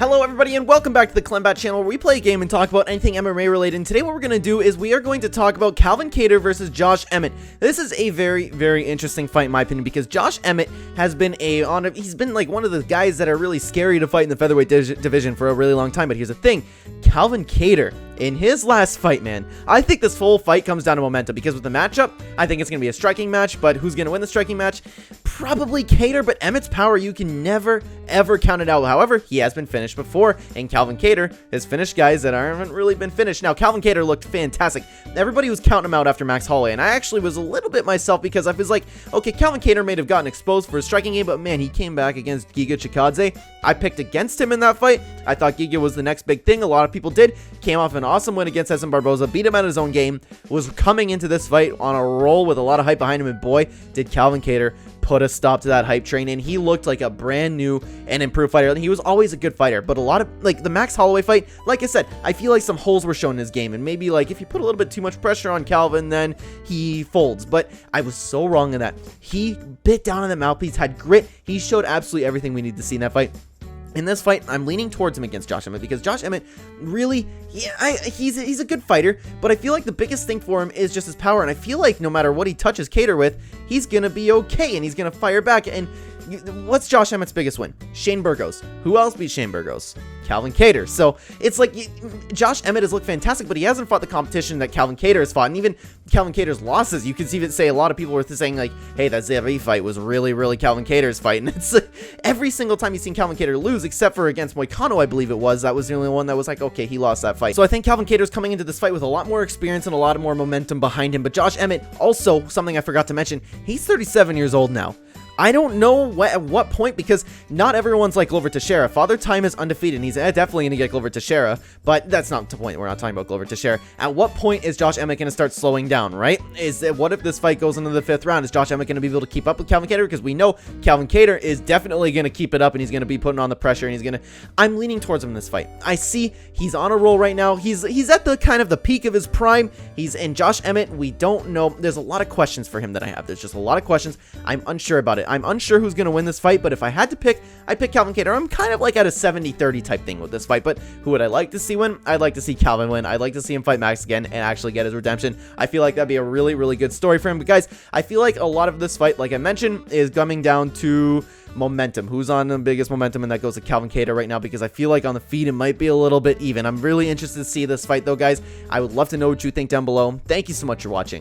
Hello everybody and welcome back to the CLEN channel where we play a game and talk about anything MMA related. And today what we're going to do is we are going to talk about Calvin Kattar versus Josh Emmett. This is a very interesting fight in my opinion because Josh Emmett has been he's been like one of the guys that are really scary to fight in the featherweight division for a really long time. But here's the thing, Calvin Kattar, in his last fight, man, I think this whole fight comes down to momentum because with the matchup, I think it's going to be a striking match, but who's going to win the striking match? Probably Kattar, but Emmett's power, you can never, ever count it out. However, he has been finished before, and Calvin Kattar has finished guys that haven't really been finished. Now, Calvin Kattar looked fantastic. Everybody was counting him out after Max Holloway, and I actually was a little bit myself because I was like, okay, Calvin Kattar may have gotten exposed for his striking game, but man, he came back against Giga Chikadze. I picked against him in that fight. I thought Giga was the next big thing. A lot of people did. Came off an awesome win against Edson Barboza, beat him at his own game, was coming into this fight on a roll with a lot of hype behind him, and boy, did Calvin Kattar put a stop to that hype train, and he looked like a brand new and improved fighter. He was always a good fighter, but a lot of, like, the Max Holloway fight, like I said, I feel like some holes were shown in his game, and maybe, like, if you put a little bit too much pressure on Calvin, then he folds, but I was so wrong in that. He bit down on the mouthpiece, had grit, he showed absolutely everything we need to see in that fight. In this fight, I'm leaning towards him against Josh Emmett because Josh Emmett really, he's a good fighter, but I feel like the biggest thing for him is just his power, and I feel like no matter what he touches Kattar with, he's gonna be okay, and he's gonna fire back. And what's Josh Emmett's biggest win? Shane Burgos. Who else beat Shane Burgos? Calvin Kattar. So it's like Josh Emmett has looked fantastic, but he hasn't fought the competition that Calvin Kattar has fought. And even Calvin Kattar's losses, you can even say a lot of people were saying like, hey, that Zavi fight was really Calvin Kattar's fight. And it's every single time you've seen Calvin Kattar lose, except for against Moicano, I believe it was, that was the only one that was like, okay, he lost that fight. So I think Calvin Kattar's coming into this fight with a lot more experience and a lot more momentum behind him. But Josh Emmett, also something I forgot to mention, he's 37 years old now. I don't know at what point, because not everyone's like Glover Teixeira. Father Time is undefeated, and he's definitely going to get Glover Teixeira, but that's not the point. We're not talking about Glover Teixeira. At what point is Josh Emmett going to start slowing down, right? What if this fight goes into the 5th round? Is Josh Emmett going to be able to keep up with Calvin Kattar? Because we know Calvin Kattar is definitely going to keep it up, and he's going to be putting on the pressure, and he's going to... I'm leaning towards him in this fight. I see he's on a roll right now. He's at the kind of the peak of his prime. He's in Josh Emmett. We don't know. There's a lot of questions for him that I have. There's just a lot of questions. I'm unsure about it. I'm unsure who's going to win this fight, but if I had to pick, I'd pick Calvin Kattar. I'm kind of like at a 70-30 type thing with this fight, but who would I like to see win? I'd like to see Calvin win. I'd like to see him fight Max again and actually get his redemption. I feel like that'd be a really good story for him. But guys, I feel like a lot of this fight, like I mentioned, is coming down to momentum. Who's on the biggest momentum? And that goes to Calvin Kattar right now, because I feel like on the feet it might be a little bit even. I'm really interested to see this fight though, guys. I would love to know what you think down below. Thank you so much for watching.